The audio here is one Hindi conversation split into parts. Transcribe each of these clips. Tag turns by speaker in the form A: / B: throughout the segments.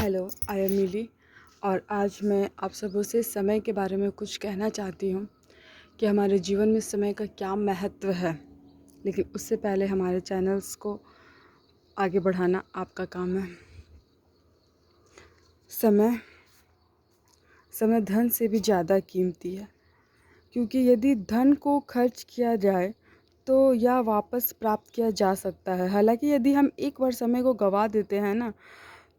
A: हेलो, आई एम मिली और आज मैं आप सबों से समय के बारे में कुछ कहना चाहती हूँ कि हमारे जीवन में समय का क्या महत्व है। लेकिन उससे पहले हमारे चैनल्स को आगे बढ़ाना आपका काम है। समय समय धन से भी ज़्यादा कीमती है, क्योंकि यदि धन को खर्च किया जाए तो यह वापस प्राप्त किया जा सकता है। हालांकि यदि हम एक बार समय को गंवा देते हैं ना,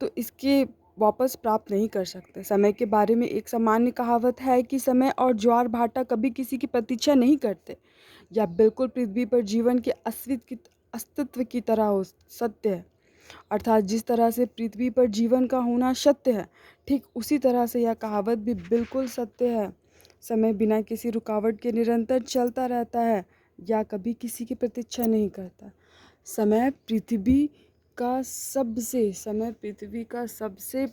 A: तो इसके वापस प्राप्त नहीं कर सकते। समय के बारे में एक सामान्य कहावत है कि समय और ज्वार भाटा कभी किसी की प्रतीक्षा नहीं करते। यह बिल्कुल पृथ्वी पर जीवन के अस्तित्व की तरह सत्य है। अर्थात जिस तरह से पृथ्वी पर जीवन का होना सत्य है, ठीक उसी तरह से यह कहावत भी बिल्कुल सत्य है। समय बिना किसी रुकावट के निरंतर चलता रहता है या कभी किसी की प्रतीक्षा नहीं करता। समय पृथ्वी का सबसे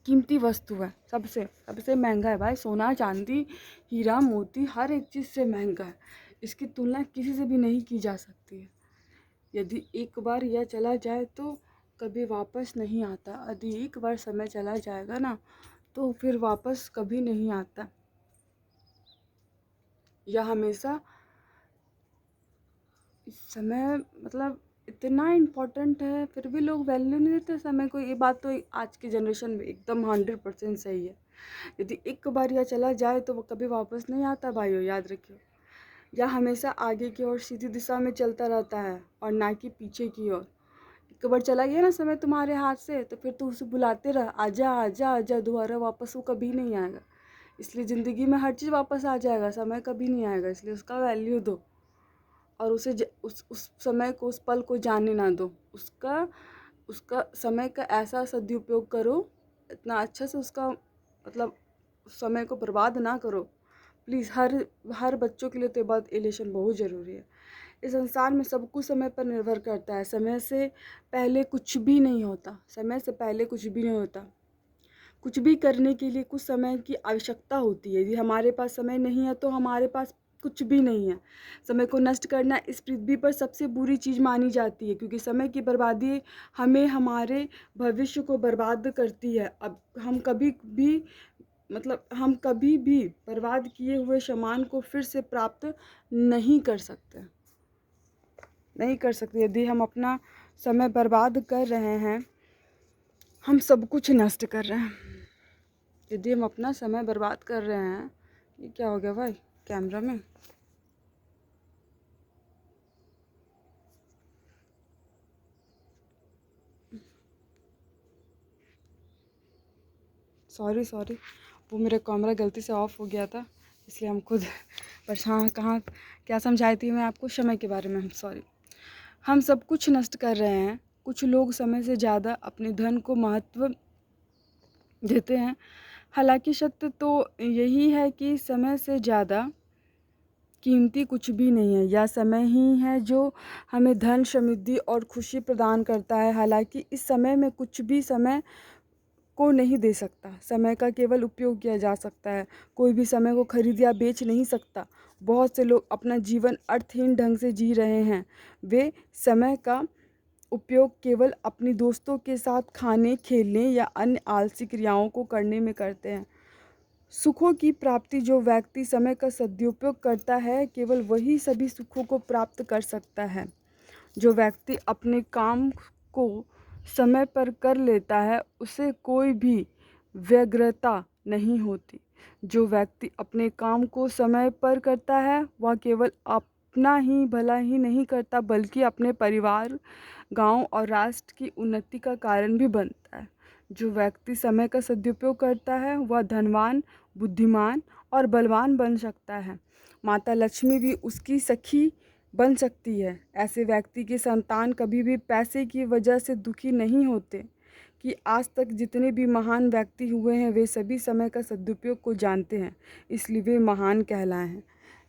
A: कीमती वस्तु है। सबसे महंगा है भाई। सोना चांदी हीरा मोती हर एक चीज़ से महंगा है। इसकी तुलना किसी से भी नहीं की जा सकती है। यदि एक बार यह चला जाए तो कभी वापस नहीं आता। यदि एक बार समय चला जाएगा ना, तो फिर वापस कभी नहीं आता। यह हमेशा समय इतना इम्पोर्टेंट है, फिर भी लोग वैल्यू नहीं देते समय को। ये बात तो आज की जनरेशन में एकदम 100% सही है। यदि एक बार यह चला जाए तो वो कभी वापस नहीं आता भाइयों, याद रखियो। यह हमेशा आगे की ओर सीधी दिशा में चलता रहता है और ना कि पीछे की ओर। एक बार चला गया ना समय तुम्हारे हाथ से, तो फिर तू उसे बुलाते रह, आजा आजा आजा, दोबारा वापस वो कभी नहीं आएगा। इसलिए ज़िंदगी में हर चीज़ वापस आ जाएगा, समय कभी नहीं आएगा। इसलिए उसका वैल्यू दो और उस समय को, उस पल को जाने ना दो। उसका समय का ऐसा सदुपयोग करो, इतना अच्छा से उसका समय को बर्बाद ना करो। प्लीज़ हर बच्चों के लिए तो ये बात एलिशन बहुत ज़रूरी है। इस संसार में सब कुछ समय पर निर्भर करता है। समय से पहले कुछ भी नहीं होता। कुछ भी करने के लिए कुछ समय की आवश्यकता होती है। यदि हमारे पास समय नहीं है तो हमारे पास कुछ भी नहीं है। समय को नष्ट करना इस पृथ्वी पर सबसे बुरी चीज़ मानी जाती है, क्योंकि समय की बर्बादी हमें हमारे भविष्य को बर्बाद करती है। अब हम कभी भी बर्बाद किए हुए सामान को फिर से प्राप्त नहीं कर सकते। यदि हम अपना समय बर्बाद कर रहे हैं, हम सब कुछ नष्ट कर रहे हैं। यदि हम अपना समय बर्बाद कर रहे हैं, ये क्या हो गया भाई कैमरा में? सॉरी वो मेरा कैमरा गलती से ऑफ हो गया था, इसलिए हम खुद परेशान। क्या समझाई थी मैं आपको समय के बारे में? सॉरी। हम सब कुछ नष्ट कर रहे हैं। कुछ लोग समय से ज़्यादा अपने धन को महत्व देते हैं। हालांकि सत्य तो यही है कि समय से ज़्यादा कीमती कुछ भी नहीं है। यह समय ही है जो हमें धन, समृद्धि और खुशी प्रदान करता है। हालांकि इस समय में कुछ भी समय को नहीं दे सकता। समय का केवल उपयोग किया जा सकता है। कोई भी समय को खरीद या बेच नहीं सकता। बहुत से लोग अपना जीवन अर्थहीन ढंग से जी रहे हैं। वे समय का उपयोग केवल अपने दोस्तों के साथ खाने, खेलने या अन्य आलसी क्रियाओं को करने में करते हैं। सुखों की प्राप्ति जो व्यक्ति समय का सदुपयोग करता है, केवल वही सभी सुखों को प्राप्त कर सकता है। जो व्यक्ति अपने काम को समय पर कर लेता है, उसे कोई भी व्यग्रता नहीं होती। जो व्यक्ति अपने काम को समय पर करता है, वह केवल अपना ही भला ही नहीं करता, बल्कि अपने परिवार, गांव और राष्ट्र की उन्नति का कारण भी बनता है। जो व्यक्ति समय का सदुपयोग करता है, वह धनवान, बुद्धिमान और बलवान बन सकता है। माता लक्ष्मी भी उसकी सखी बन सकती है। ऐसे व्यक्ति की संतान कभी भी पैसे की वजह से दुखी नहीं होते। कि आज तक जितने भी महान व्यक्ति हुए हैं, वे सभी समय का सदुपयोग को जानते हैं, इसलिए वे महान कहलाए हैं।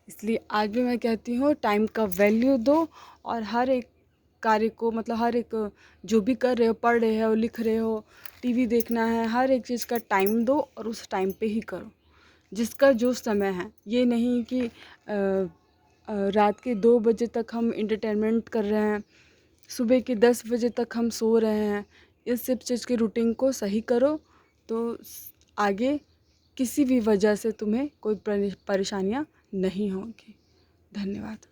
A: इसलिए आज भी मैं कहती हूँ, टाइम का वैल्यू दो और हर एक कार्य को, हर एक जो भी कर रहे हो, पढ़ रहे हो, लिख रहे हो, टीवी देखना है, हर एक चीज़ का टाइम दो और उस टाइम पे ही करो, जिसका जो समय है। ये नहीं कि रात के 2 बजे तक हम इंटरटेनमेंट कर रहे हैं, सुबह के 10 बजे तक हम सो रहे हैं। इस सब चीज़ की रूटीन को सही करो तो आगे किसी भी वजह से तुम्हें कोई परेशानियाँ नहीं होंगी। धन्यवाद।